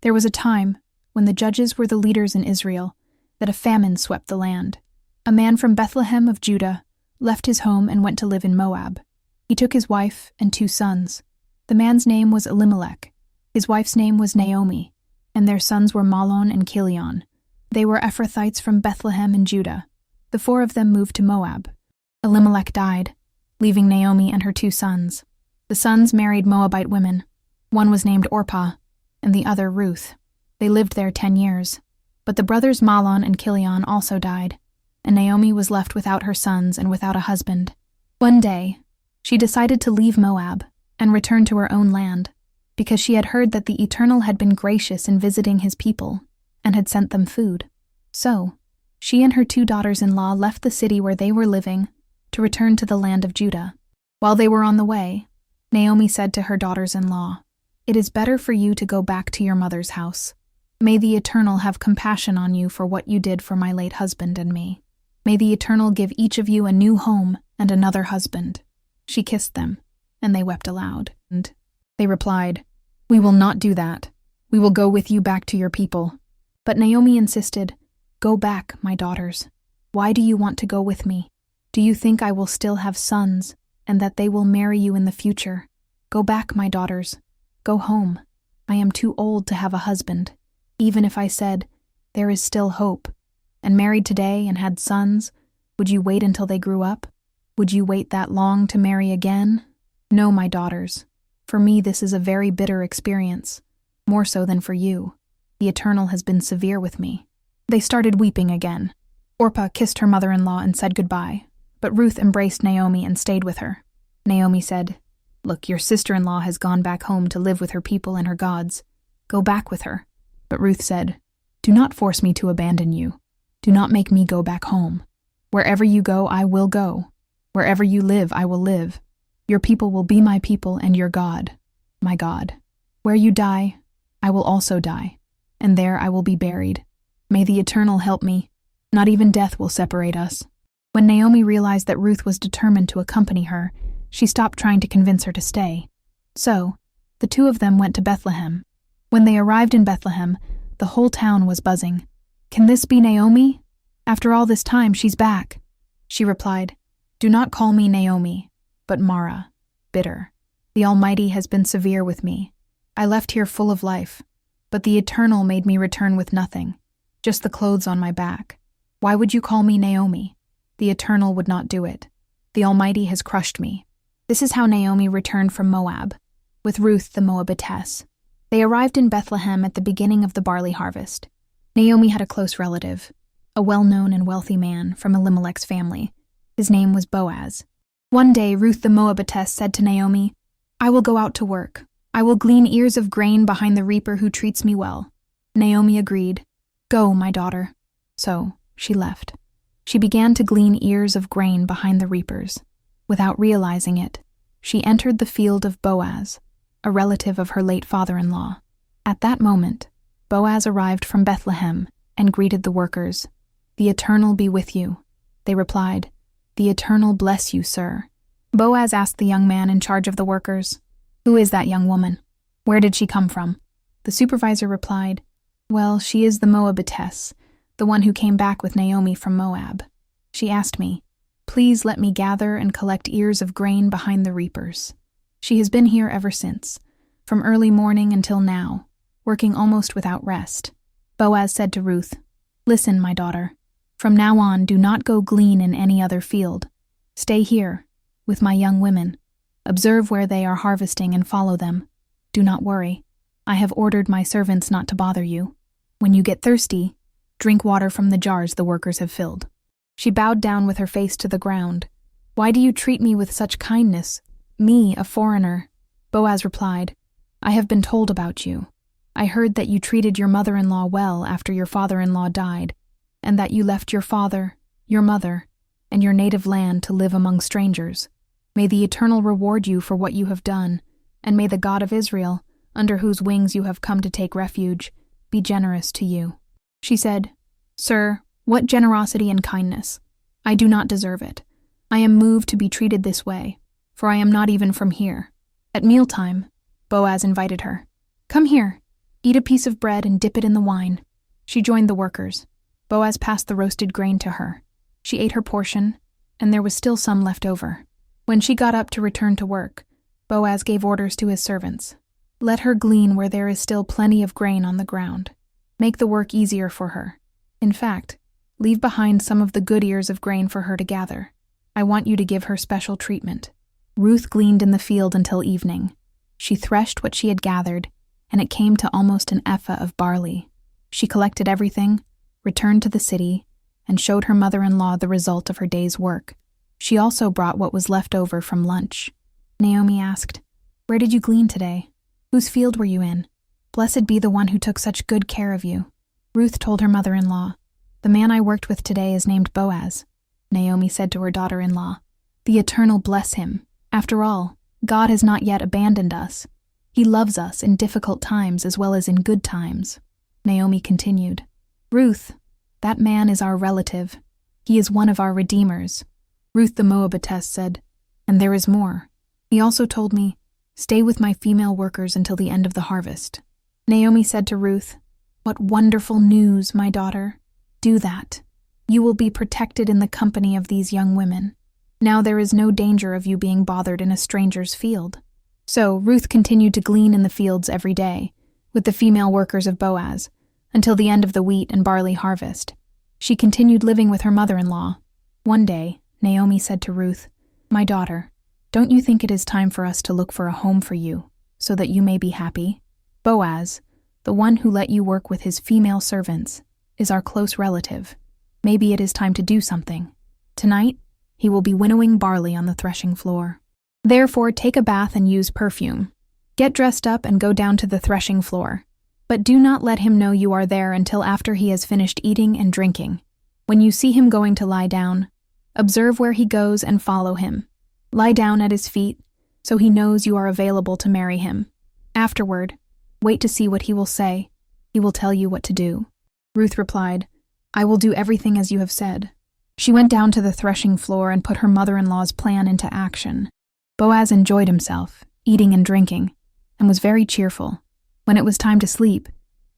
There was a time, when the judges were the leaders in Israel, that a famine swept the land. A man from Bethlehem of Judah left his home and went to live in Moab. He took his wife and 2 sons. The man's name was Elimelech, his wife's name was Naomi, and their sons were Mahlon and Chilion. They were Ephrathites from Bethlehem in Judah. The 4 of them moved to Moab. Elimelech died, leaving Naomi and her 2 sons. The sons married Moabite women. One was named Orpah, and the other Ruth. They lived there 10 years. But the brothers Mahlon and Chilion also died, and Naomi was left without her sons and without a husband. One day, she decided to leave Moab and return to her own land, because she had heard that the Eternal had been gracious in visiting his people and had sent them food. So, she and her 2 daughters-in-law left the city where they were living to return to the land of Judah. While they were on the way, Naomi said to her daughters-in-law, "It is better for you to go back to your mother's house. May the Eternal have compassion on you for what you did for my late husband and me. May the Eternal give each of you a new home and another husband." She kissed them, and they wept aloud. And they replied, "We will not do that. We will go with you back to your people." But Naomi insisted, "Go back, my daughters. Why do you want to go with me? Do you think I will still have sons, and that they will marry you in the future? Go back, my daughters. Go home. I am too old to have a husband. Even if I said, 'There is still hope,' and married today and had sons, would you wait until they grew up? Would you wait that long to marry again? No, my daughters. For me this is a very bitter experience, more so than for you. The Eternal has been severe with me." They started weeping again. Orpah kissed her mother-in-law and said goodbye, but Ruth embraced Naomi and stayed with her. Naomi said, "Look, your sister-in-law has gone back home to live with her people and her gods. Go back with her." But Ruth said, "Do not force me to abandon you. Do not make me go back home. Wherever you go, I will go. Wherever you live, I will live. Your people will be my people and your God, my God. Where you die, I will also die, and there I will be buried. May the Eternal help me. Not even death will separate us." When Naomi realized that Ruth was determined to accompany her, she stopped trying to convince her to stay. So, the 2 of them went to Bethlehem. When they arrived in Bethlehem, the whole town was buzzing. "Can this be Naomi? After all this time, she's back." She replied, "Do not call me Naomi, but Mara, bitter. The Almighty has been severe with me. I left here full of life, but the Eternal made me return with nothing, just the clothes on my back. Why would you call me Naomi? The Eternal would not do it. The Almighty has crushed me." This is how Naomi returned from Moab, with Ruth the Moabitess. They arrived in Bethlehem at the beginning of the barley harvest. Naomi had a close relative, a well-known and wealthy man from Elimelech's family. His name was Boaz. One day, Ruth the Moabitess said to Naomi, "I will go out to work. I will glean ears of grain behind the reaper who treats me well." Naomi agreed. "Go, my daughter." So she left. She began to glean ears of grain behind the reapers. Without realizing it, she entered the field of Boaz, a relative of her late father-in-law. At that moment, Boaz arrived from Bethlehem and greeted the workers. "The Eternal be with you." They replied, "The Eternal bless you, sir." Boaz asked the young man in charge of the workers, "Who is that young woman? Where did she come from?" The supervisor replied, "Well, she is the Moabitess, the one who came back with Naomi from Moab. She asked me, 'Please let me gather and collect ears of grain behind the reapers.' She has been here ever since, from early morning until now, working almost without rest." Boaz said to Ruth, "Listen, my daughter. From now on, do not go glean in any other field. Stay here, with my young women. Observe where they are harvesting and follow them. Do not worry. I have ordered my servants not to bother you. When you get thirsty, drink water from the jars the workers have filled." She bowed down with her face to the ground. "Why do you treat me with such kindness? Me, a foreigner?" Boaz replied, "I have been told about you. I heard that you treated your mother-in-law well after your father-in-law died, and that you left your father, your mother, and your native land to live among strangers. May the Eternal reward you for what you have done, and may the God of Israel, under whose wings you have come to take refuge, be generous to you." She said, "Sir, what generosity and kindness! I do not deserve it. I am moved to be treated this way, for I am not even from here." At mealtime, Boaz invited her. "Come here, Eat a piece of bread and dip it in the wine." She joined the workers. Boaz passed the roasted grain to her. She ate her portion, and there was still some left over. When she got up to return to work, Boaz gave orders to his servants. "Let her glean where there is still plenty of grain on the ground. Make the work easier for her. In fact, leave behind some of the good ears of grain for her to gather. I want you to give her special treatment." Ruth gleaned in the field until evening. She threshed what she had gathered, and it came to almost an ephah of barley. She collected everything, returned to the city, and showed her mother-in-law the result of her day's work. She also brought what was left over from lunch. Naomi asked, "Where did you glean today? Whose field were you in? Blessed be the one who took such good care of you." Ruth told her mother-in-law, "The man I worked with today is named Boaz." Naomi said to her daughter-in-law, "The Eternal bless him. After all, God has not yet abandoned us. He loves us in difficult times as well as in good times." Naomi continued, "Ruth, that man is our relative. He is one of our redeemers." Ruth the Moabitess said, "And there is more. He also told me, 'Stay with my female workers until the end of the harvest.'" Naomi said to Ruth, "What wonderful news, my daughter. Do that. You will be protected in the company of these young women. Now there is no danger of you being bothered in a stranger's field." So Ruth continued to glean in the fields every day, with the female workers of Boaz, until the end of the wheat and barley harvest. She continued living with her mother-in-law. One day, Naomi said to Ruth, "My daughter, don't you think it is time for us to look for a home for you, so that you may be happy? Boaz, the one who let you work with his female servants, is our close relative. Maybe it is time to do something. Tonight, he will be winnowing barley on the threshing floor. Therefore, take a bath and use perfume. Get dressed up and go down to the threshing floor. But do not let him know you are there until after he has finished eating and drinking. When you see him going to lie down, observe where he goes and follow him. Lie down at his feet, so he knows you are available to marry him. Afterward, wait to see what he will say. He will tell you what to do." Ruth replied, "I will do everything as you have said." She went down to the threshing floor and put her mother-in-law's plan into action. Boaz enjoyed himself, eating and drinking, and was very cheerful. When it was time to sleep,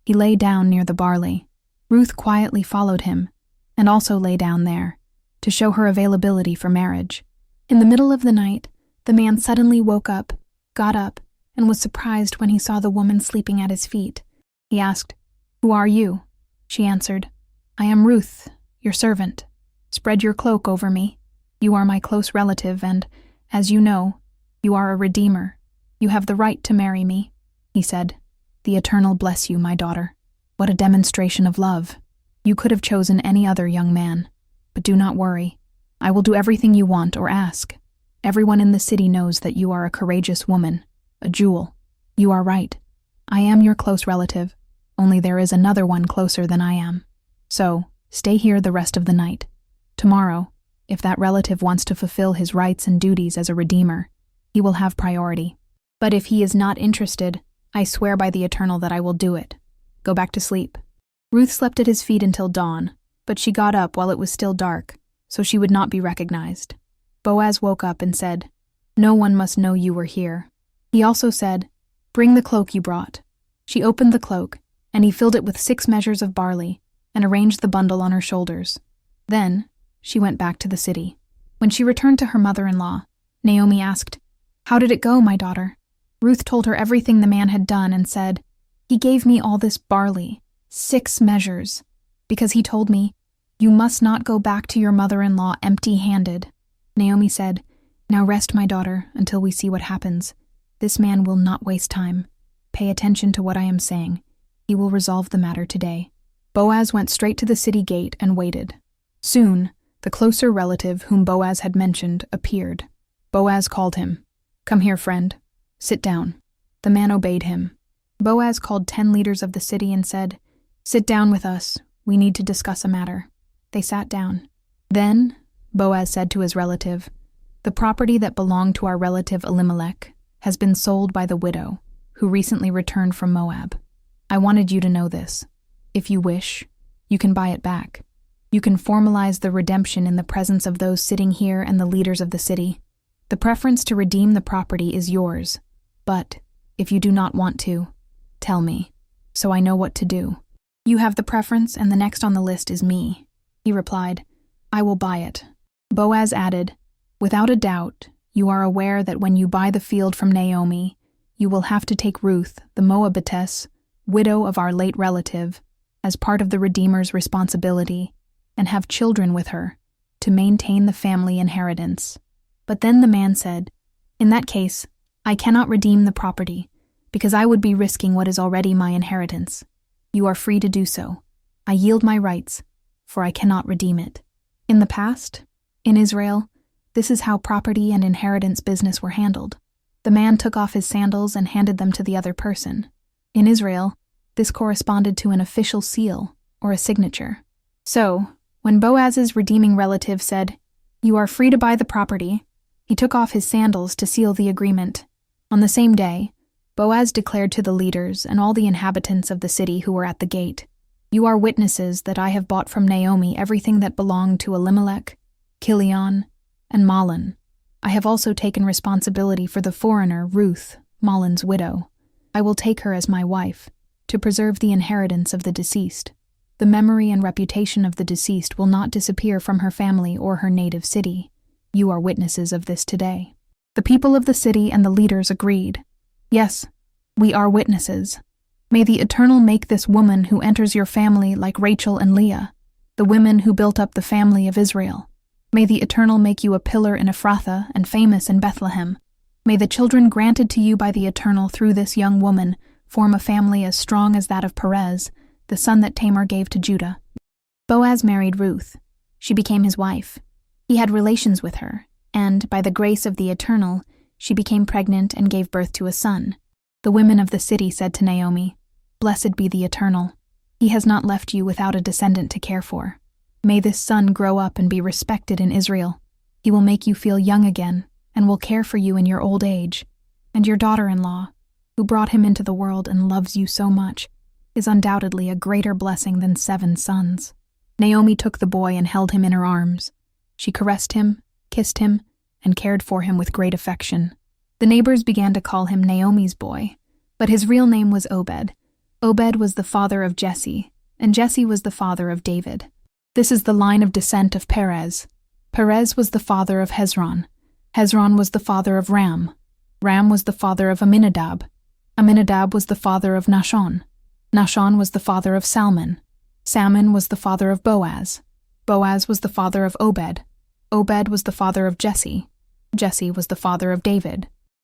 he lay down near the barley. Ruth quietly followed him, and also lay down there, to show her availability for marriage. In the middle of the night, the man suddenly woke up, got up, and was surprised when he saw the woman sleeping at his feet. He asked, "Who are you?" She answered, "I am Ruth, your servant. Spread your cloak over me. You are my close relative and, as you know, you are a redeemer. You have the right to marry me." He said, "The Eternal bless you, my daughter. What a demonstration of love. You could have chosen any other young man. But do not worry. I will do everything you want or ask. Everyone in the city knows that you are a courageous woman, a jewel. You are right. I am your close relative, only there is another one closer than I am. So, stay here the rest of the night. Tomorrow, if that relative wants to fulfill his rights and duties as a redeemer, he will have priority. But if he is not interested, I swear by the Eternal that I will do it. Go back to sleep." Ruth slept at his feet until dawn, but she got up while it was still dark, so she would not be recognized. Boaz woke up and said, "No one must know you were here." He also said, "Bring the cloak you brought." She opened the cloak, and he filled it with 6 measures of barley, and arranged the bundle on her shoulders. Then, she went back to the city. When she returned to her mother-in-law, Naomi asked, "How did it go, my daughter?" Ruth told her everything the man had done and said, "He gave me all this barley, 6 measures, because he told me, 'You must not go back to your mother-in-law empty-handed.'" Naomi said, "Now rest, my daughter, until we see what happens. This man will not waste time. Pay attention to what I am saying. He will resolve the matter today." Boaz went straight to the city gate and waited. Soon, the closer relative whom Boaz had mentioned appeared. Boaz called him. "Come here, friend. Sit down." The man obeyed him. Boaz called 10 leaders of the city and said, "Sit down with us. We need to discuss a matter." They sat down. Then, Boaz said to his relative, "The property that belonged to our relative Elimelech has been sold by the widow, who recently returned from Moab. I wanted you to know this. If you wish, you can buy it back. You can formalize the redemption in the presence of those sitting here and the leaders of the city. The preference to redeem the property is yours. But, if you do not want to, tell me, so I know what to do." "You have the preference, and the next on the list is me," he replied. "I will buy it." Boaz added, "Without a doubt, you are aware that when you buy the field from Naomi, you will have to take Ruth the Moabitess, widow of our late relative, as part of the Redeemer's responsibility, and have children with her, to maintain the family inheritance." But then the man said, "In that case, I cannot redeem the property, because I would be risking what is already my inheritance. You are free to do so. I yield my rights, for I cannot redeem it." In the past, in Israel, this is how property and inheritance business were handled. The man took off his sandals and handed them to the other person. In Israel, this corresponded to an official seal or a signature. So, when Boaz's redeeming relative said, "You are free to buy the property," he took off his sandals to seal the agreement. On the same day, Boaz declared to the leaders and all the inhabitants of the city who were at the gate, "You are witnesses that I have bought from Naomi everything that belonged to Elimelech, Kilion, and Mahlon. I have also taken responsibility for the foreigner, Ruth, Mahlon's widow. I will take her as my wife, to preserve the inheritance of the deceased. The memory and reputation of the deceased will not disappear from her family or her native city. You are witnesses of this today." The people of the city and the leaders agreed. "Yes, we are witnesses. May the Eternal make this woman who enters your family like Rachel and Leah, the women who built up the family of Israel. May the Eternal make you a pillar in Ephrathah and famous in Bethlehem. May the children granted to you by the Eternal through this young woman form a family as strong as that of Perez, the son that Tamar gave to Judah." Boaz married Ruth. She became his wife. He had relations with her, and, by the grace of the Eternal, she became pregnant and gave birth to a son. The women of the city said to Naomi, "Blessed be the Eternal. He has not left you without a descendant to care for. May this son grow up and be respected in Israel. He will make you feel young again and will care for you in your old age. And your daughter-in-law, who brought him into the world and loves you so much, is undoubtedly a greater blessing than 7 sons." Naomi took the boy and held him in her arms. She caressed him, kissed him, and cared for him with great affection. The neighbors began to call him Naomi's boy, but his real name was Obed. Obed was the father of Jesse, and Jesse was the father of David. This is the line of descent of Perez. Perez was the father of Hezron. Hezron was the father of Ram. Ram was the father of Amminadab. Amminadab was the father of Nahshon. Nahshon was the father of Salmon. Salmon was the father of Boaz. Boaz was the father of Obed. Obed was the father of Jesse. Jesse was the father of David.